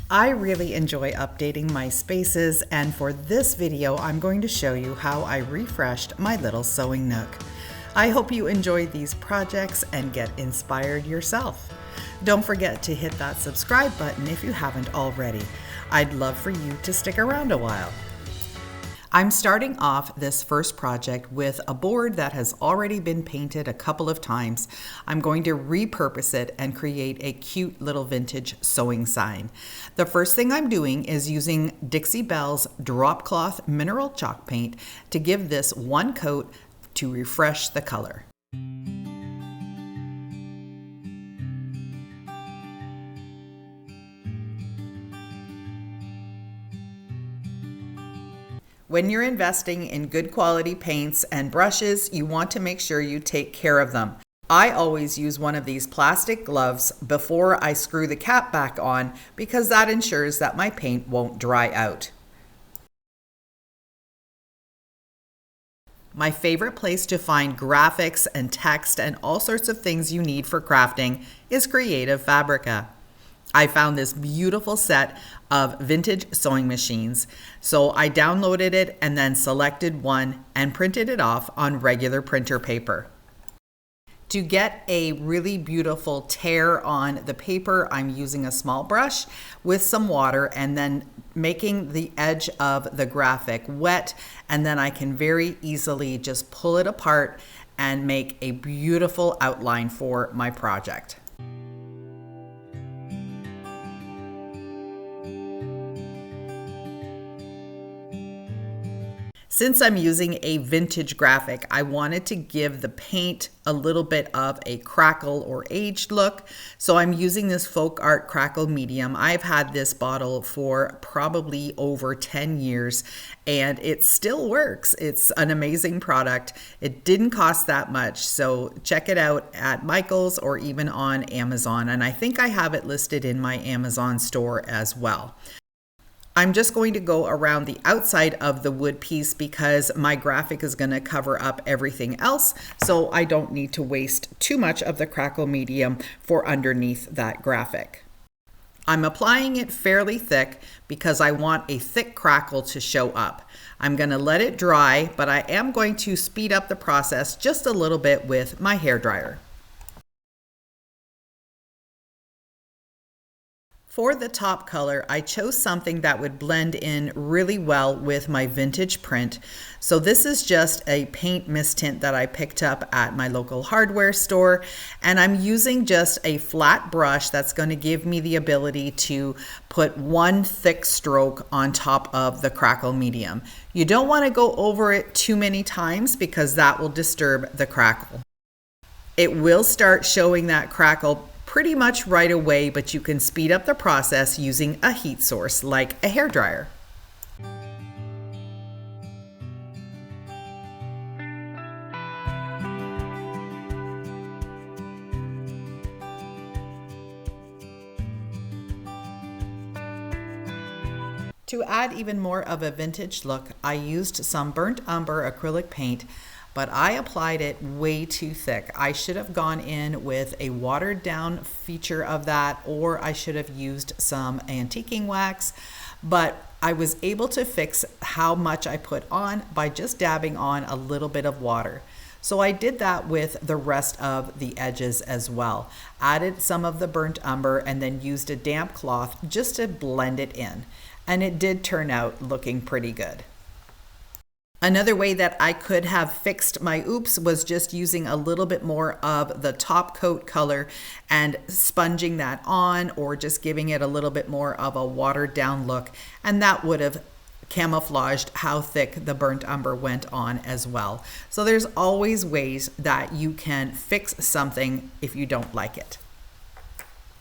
I really enjoy updating my spaces, and for this video I'm going to show you how I refreshed my little sewing nook. I hope you enjoy these projects and get inspired yourself. Don't forget to hit that subscribe button if you haven't already. I'd love for you to stick around a while. I'm starting off this first project with a board that has already been painted a couple of times. I'm going to repurpose it and create a cute little vintage sewing sign. The first thing I'm doing is using Dixie Belle's Dropcloth mineral chalk paint to give this one coat to refresh the color. When you're investing in good quality paints and brushes, you want to make sure you take care of them. I always use one of these plastic gloves before I screw the cap back on because that ensures that my paint won't dry out. My favorite place to find graphics and text and all sorts of things you need for crafting is Creative Fabrica. I found this beautiful set of vintage sewing machines, so I downloaded it and then selected one and printed it off on regular printer paper. To get a really beautiful tear on the paper, I'm using a small brush with some water and then making the edge of the graphic wet, and then I can very easily just pull it apart and make a beautiful outline for my project. Since I'm using a vintage graphic, I wanted to give the paint a little bit of a crackle or aged look. So I'm using this Folk Art Crackle Medium. I've had this bottle for probably over 10 years and it still works. It's an amazing product. It didn't cost that much, so check it out at Michael's or even on Amazon. And I think I have it listed in my Amazon store as well. I'm just going to go around the outside of the wood piece because my graphic is going to cover up everything else, so I don't need to waste too much of the crackle medium for underneath that graphic. I'm applying it fairly thick because I want a thick crackle to show up. I'm going to let it dry, but I am going to speed up the process just a little bit with my hairdryer. For the top color, I chose something that would blend in really well with my vintage print. So this is just a paint mist tint that I picked up at my local hardware store. And I'm using just a flat brush that's going to give me the ability to put one thick stroke on top of the crackle medium. You don't want to go over it too many times because that will disturb the crackle. It will start showing that crackle pretty much right away, but you can speed up the process using a heat source like a hairdryer. To add even more of a vintage look, I used some burnt umber acrylic paint, but I applied it way too thick. I should have gone in with a watered down feature of that, or I should have used some antiquing wax, but I was able to fix how much I put on by just dabbing on a little bit of water. So I did that with the rest of the edges as well. Added some of the burnt umber and then used a damp cloth just to blend it in. And it did turn out looking pretty good. Another way that I could have fixed my oops was just using a little bit more of the top coat color and sponging that on, or just giving it a little bit more of a watered down look, and that would have camouflaged how thick the burnt umber went on as well. So there's always ways that you can fix something if you don't like it.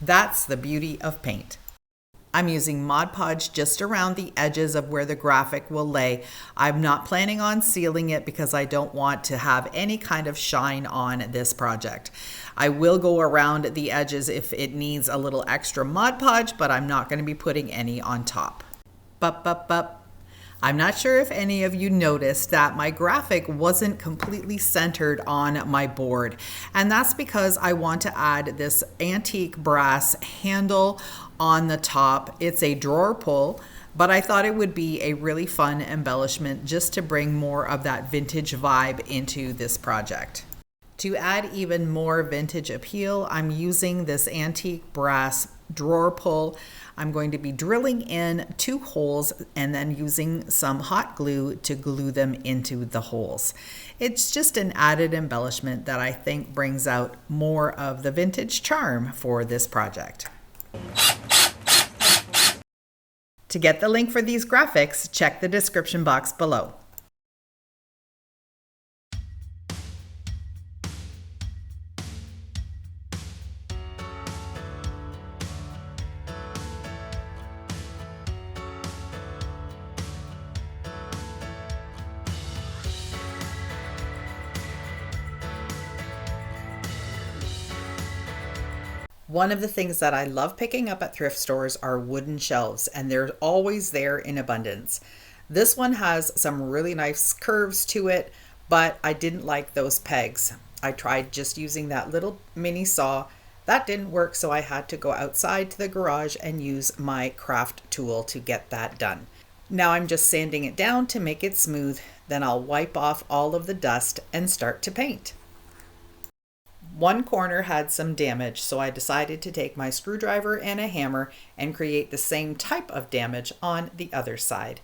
That's the beauty of paint. I'm using Mod Podge just around the edges of where the graphic will lay. I'm not planning on sealing it because I don't want to have any kind of shine on this project. I will go around the edges if it needs a little extra Mod Podge, but I'm not going to be putting any on top. I'm not sure if any of you noticed that my graphic wasn't completely centered on my board, and that's because I want to add this antique brass handle on the top. It's a drawer pull, but I thought it would be a really fun embellishment just to bring more of that vintage vibe into this project. To add even more vintage appeal, I'm using this antique brass drawer pull. I'm going to be drilling in 2 holes and then using some hot glue to glue them into the holes. It's just an added embellishment that I think brings out more of the vintage charm for this project. To get the link for these graphics, check the description box below. One of the things that I love picking up at thrift stores are wooden shelves, and they're always there in abundance. This one has some really nice curves to it, but I didn't like those pegs. I tried just using that little mini saw. That didn't work, so I had to go outside to the garage and use my craft tool to get that done. Now I'm just sanding it down to make it smooth, then I'll wipe off all of the dust and start to paint. One corner had some damage, so I decided to take my screwdriver and a hammer and create the same type of damage on the other side.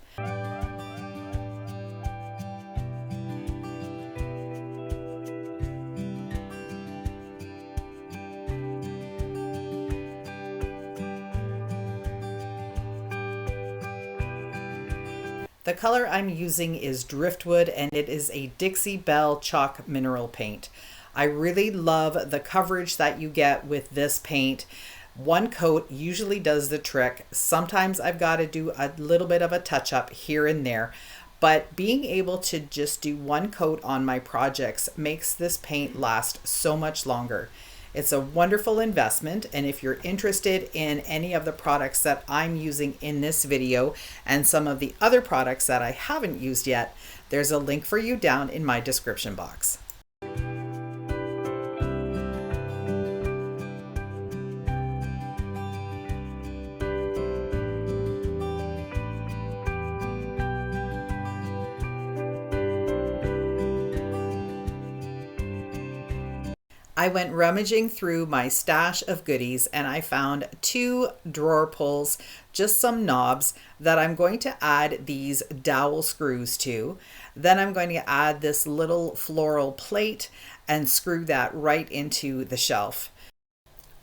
The color I'm using is Driftwood, and it is a DIXIE BELLE chalk mineral paint. I really love the coverage that you get with this paint. One coat usually does the trick. Sometimes I've got to do a little bit of a touch-up here and there, but being able to just do one coat on my projects makes this paint last so much longer. It's a wonderful investment, and if you're interested in any of the products that I'm using in this video and some of the other products that I haven't used yet, there's a link for you down in my description box. I went rummaging through my stash of goodies and I found 2 drawer pulls, just some knobs that I'm going to add these dowel screws to. Then I'm going to add this little floral plate and screw that right into the shelf.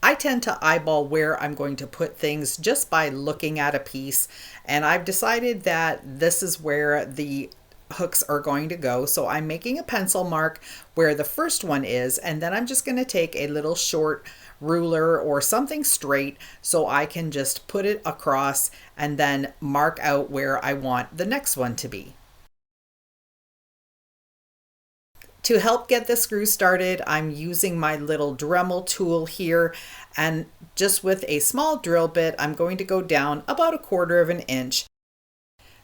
I tend to eyeball where I'm going to put things just by looking at a piece, and I've decided that this is where the hooks are going to go. So I'm making a pencil mark where the first one is, and then I'm just going to take a little short ruler or something straight so I can just put it across and then mark out where I want the next one to be. To help get the screw started, I'm using my little Dremel tool here, and just with a small drill bit, I'm going to go down about 1/4 of an inch.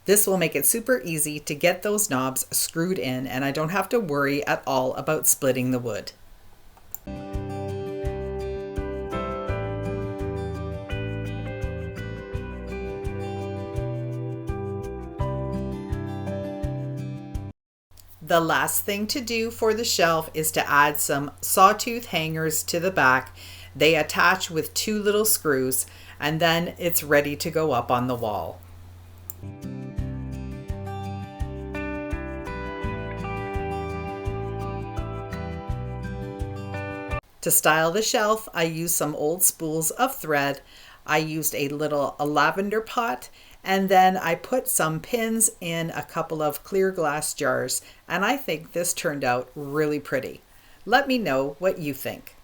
This will make it super easy to get those knobs screwed in, and I don't have to worry at all about splitting the wood. The last thing to do for the shelf is to add some sawtooth hangers to the back. They attach with 2 little screws, and then it's ready to go up on the wall. To style the shelf, I used some old spools of thread. I used a lavender pot, and then I put some pins in a couple of clear glass jars, and I think this turned out really pretty. Let me know what you think.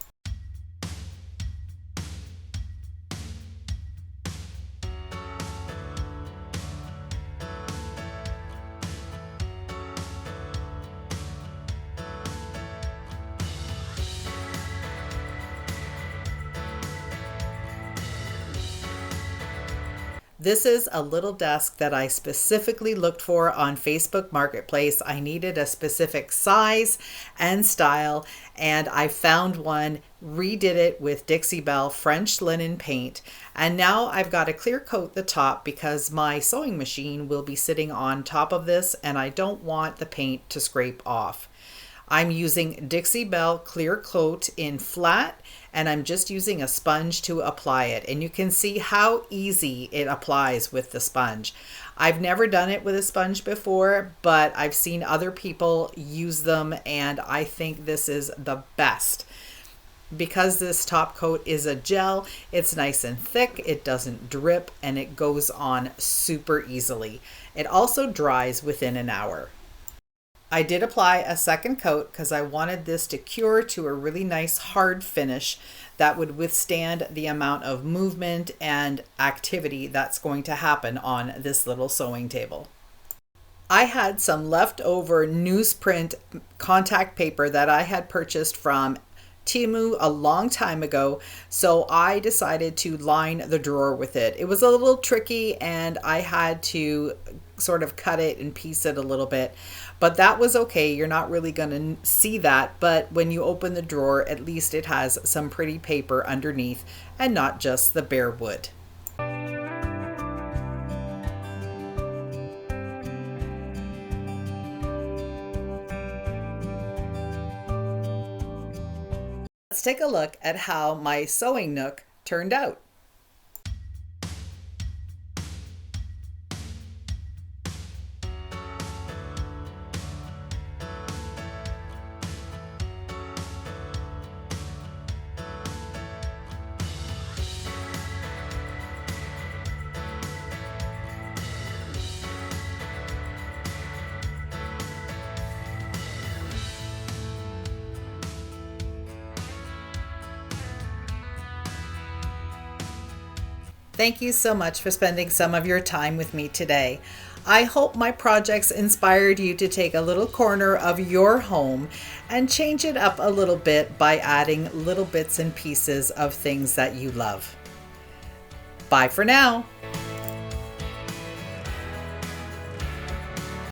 This is a little desk that I specifically looked for on Facebook Marketplace. I needed a specific size and style, and I found one, redid it with Dixie Belle French linen paint, and now I've got to clear coat the top because my sewing machine will be sitting on top of this and I don't want the paint to scrape off. I'm using Dixie Belle Clear Coat in flat, and I'm just using a sponge to apply it. And you can see how easy it applies with the sponge. I've never done it with a sponge before, but I've seen other people use them, and I think this is the best. Because this top coat is a gel, it's nice and thick, it doesn't drip, and it goes on super easily. It also dries within an hour. I did apply a second coat because I wanted this to cure to a really nice hard finish that would withstand the amount of movement and activity that's going to happen on this little sewing table. I had some leftover newsprint contact paper that I had purchased from Temu a long time ago, so I decided to line the drawer with it. It was a little tricky and I had to sort of cut it and piece it a little bit, but that was okay. You're not really going to see that, but when you open the drawer, at least it has some pretty paper underneath and not just the bare wood. Let's take a look at how my sewing nook turned out. Thank you so much for spending some of your time with me today. I hope my projects inspired you to take a little corner of your home and change it up a little bit by adding little bits and pieces of things that you love. Bye for now.